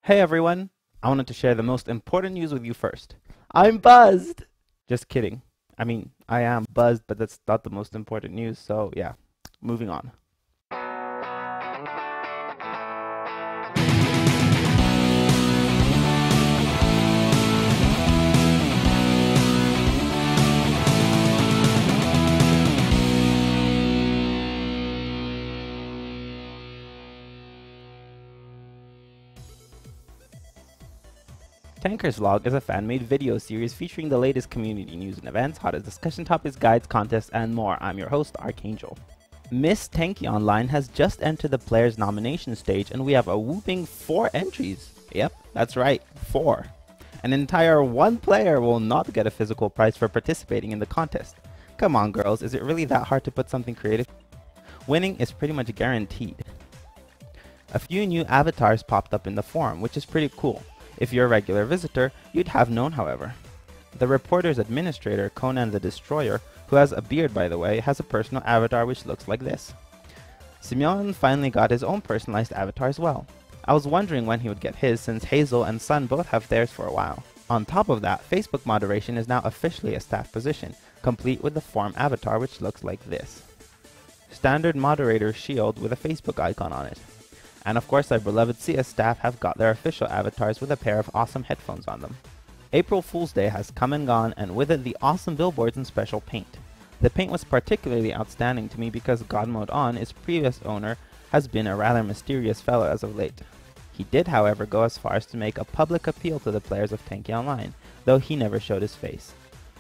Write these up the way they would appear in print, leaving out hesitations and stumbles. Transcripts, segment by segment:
Hey everyone! I wanted to share the most important news with you first. I'm buzzed. Just kidding. I mean, I am buzzed, but that's not the most important news, so yeah, moving on. Tanker's Vlog is a fan-made video series featuring the latest community news and events, hottest discussion topics, guides, contests, and more. I'm your host, Archangel. Miss Tanki Online has just entered the players nomination stage and we have a whooping 4 entries. Yep, that's right, 4. An entire 1 player will not get a physical prize for participating in the contest. Come on girls, is it really that hard to put something creative? Winning is pretty much guaranteed. A few new avatars popped up in the forum, which is pretty cool. If you're a regular visitor, you'd have known, however. The reporter's administrator, Conan the Destroyer, who has a beard by the way, has a personal avatar which looks like this. Simeon finally got his own personalized avatar as well. I was wondering when he would get his since Hazel and Sun both have theirs for a while. On top of that, Facebook moderation is now officially a staff position, complete with the forum avatar which looks like this. Standard moderator shield with a Facebook icon on it. And of course our beloved CS staff have got their official avatars with a pair of awesome headphones on them. April Fool's Day has come and gone, and with it the awesome billboards and special paint. The paint was particularly outstanding to me because God Mode On, its previous owner, has been a rather mysterious fellow as of late. He did however go as far as to make a public appeal to the players of Tanki Online, though he never showed his face.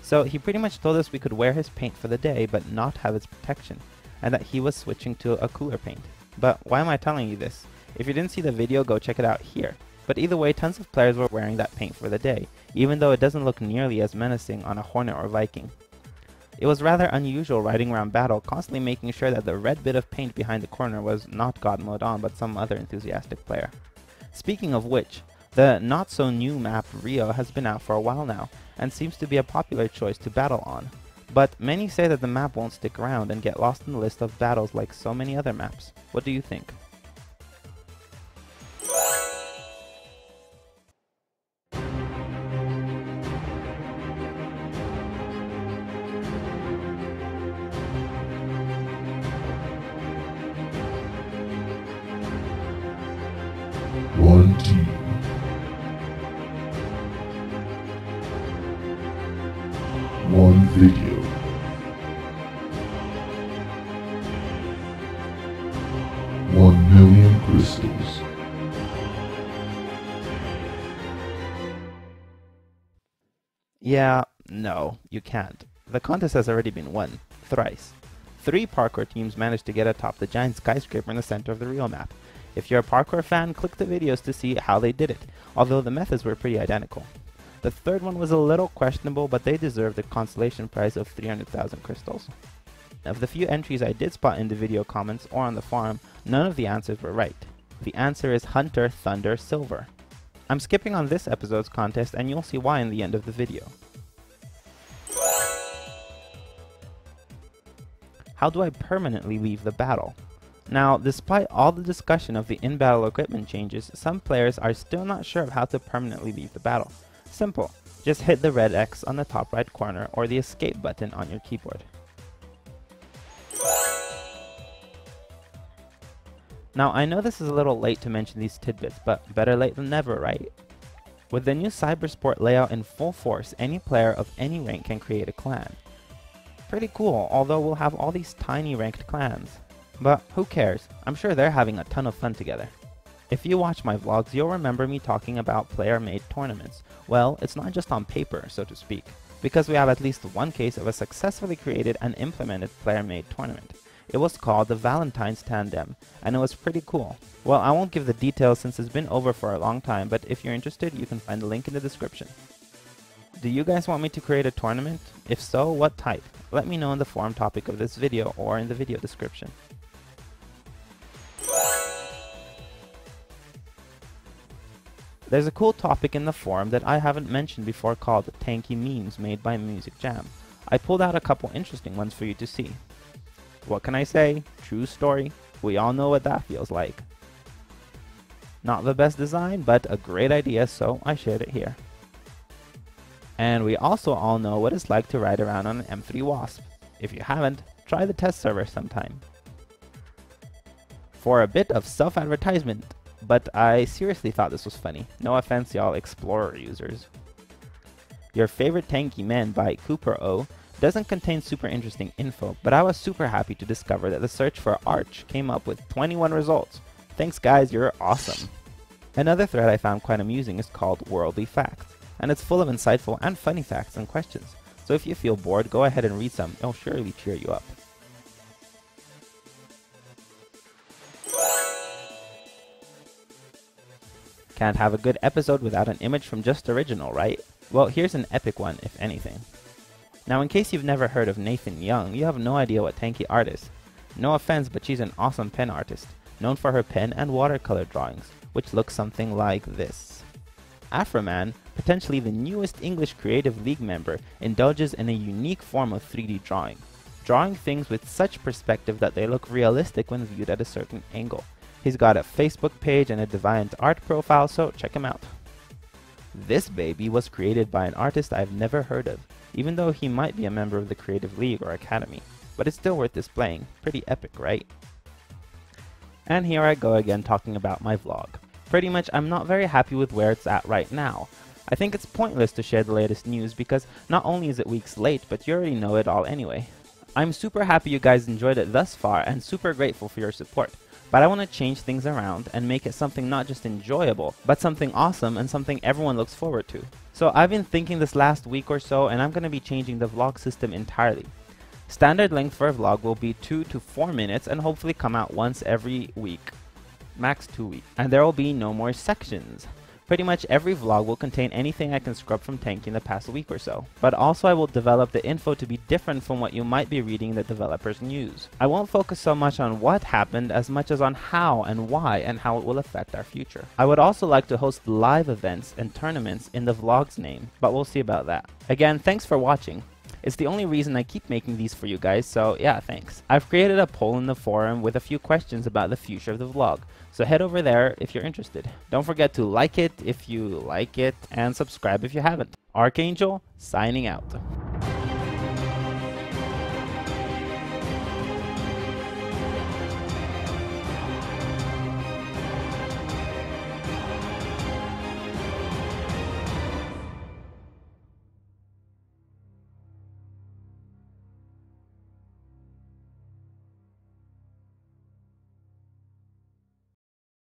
So he pretty much told us we could wear his paint for the day but not have its protection, and that he was switching to a cooler paint. But why am I telling you this? If you didn't see the video, go check it out here. But either way, tons of players were wearing that paint for the day, even though it doesn't look nearly as menacing on a Hornet or Viking. It was rather unusual riding around battle, constantly making sure that the red bit of paint behind the corner was not God Mode On, but some other enthusiastic player. Speaking of which, the not-so-new map Rio has been out for a while now, and seems to be a popular choice to battle on. But many say that the map won't stick around and get lost in the list of battles like so many other maps. What do you think? One team. One video. One million crystals. Yeah, no, you can't. The contest has already been won, thrice. 3 parkour teams managed to get atop the giant skyscraper in the center of the real map. If you're a parkour fan, click the videos to see how they did it, although the methods were pretty identical. The third one was a little questionable, but they deserved a consolation prize of 300,000 crystals. Of the few entries I did spot in the video comments or on the forum, none of the answers were right. The answer is Hunter Thunder Silver. I'm skipping on this episode's contest and you'll see why in the end of the video. How do I permanently leave the battle? Now, despite all the discussion of the in-battle equipment changes, some players are still not sure of how to permanently leave the battle. Simple, just hit the red X on the top right corner or the escape button on your keyboard. Now, I know this is a little late to mention these tidbits, but better late than never, right? With the new Cybersport layout in full force, any player of any rank can create a clan. Pretty cool, although we'll have all these tiny ranked clans. But who cares? I'm sure they're having a ton of fun together. If you watch my vlogs, you'll remember me talking about player-made tournaments. Well, it's not just on paper, so to speak, because we have at least one case of a successfully created and implemented player-made tournament. It was called the Valentine's Tandem, and it was pretty cool. Well, I won't give the details since it's been over for a long time, but if you're interested, you can find the link in the description. Do you guys want me to create a tournament? If so, what type? Let me know in the forum topic of this video or in the video description. There's a cool topic in the forum that I haven't mentioned before called Tanki memes made by Music Jam. I pulled out a couple interesting ones for you to see. What can I say? True story. We all know what that feels like. Not the best design, but a great idea, so I shared it here. And we also all know what it's like to ride around on an M3 Wasp. If you haven't, try the test server sometime. For a bit of self-advertisement, but I seriously thought this was funny. No offense, y'all Explorer users. Your Favorite Tanky Men by Cooper O doesn't contain super interesting info, but I was super happy to discover that the search for Arch came up with 21 results. Thanks guys, you're awesome. Another thread I found quite amusing is called Worldly Facts, and it's full of insightful and funny facts and questions. So if you feel bored, go ahead and read some, it'll surely cheer you up. Can't have a good episode without an image from Just Original, right? Well, here's an epic one, if anything. Now, in case you've never heard of Nathan Young, you have no idea what Tanki art is. No offense, but she's an awesome pen artist, known for her pen and watercolor drawings, which look something like this. Afroman, potentially the newest English Creative League member, indulges in a unique form of 3D drawing, drawing things with such perspective that they look realistic when viewed at a certain angle. He's got a Facebook page and a Deviant art profile, so check him out. This baby was created by an artist I've never heard of, even though he might be a member of the Creative League or Academy, but it's still worth displaying. Pretty epic, right? And here I go again talking about my vlog. Pretty much I'm not very happy with where it's at right now. I think it's pointless to share the latest news because not only is it weeks late, but you already know it all anyway. I'm super happy you guys enjoyed it thus far and super grateful for your support. But I want to change things around and make it something not just enjoyable, but something awesome and something everyone looks forward to. So I've been thinking this last week or so, and I'm going to be changing the vlog system entirely. Standard length for a vlog will be 2 to 4 minutes and hopefully come out once every week. Max 2 weeks. And there will be no more sections. Pretty much every vlog will contain anything I can scrub from Tanki in the past week or so. But also I will develop the info to be different from what you might be reading in the developer's news. I won't focus so much on what happened as much as on how and why and how it will affect our future. I would also like to host live events and tournaments in the vlog's name, but we'll see about that. Again, thanks for watching. It's the only reason I keep making these for you guys, so yeah, thanks. I've created a poll in the forum with a few questions about the future of the vlog, so head over there if you're interested. Don't forget to like it if you like it, and subscribe if you haven't. Archangel, signing out.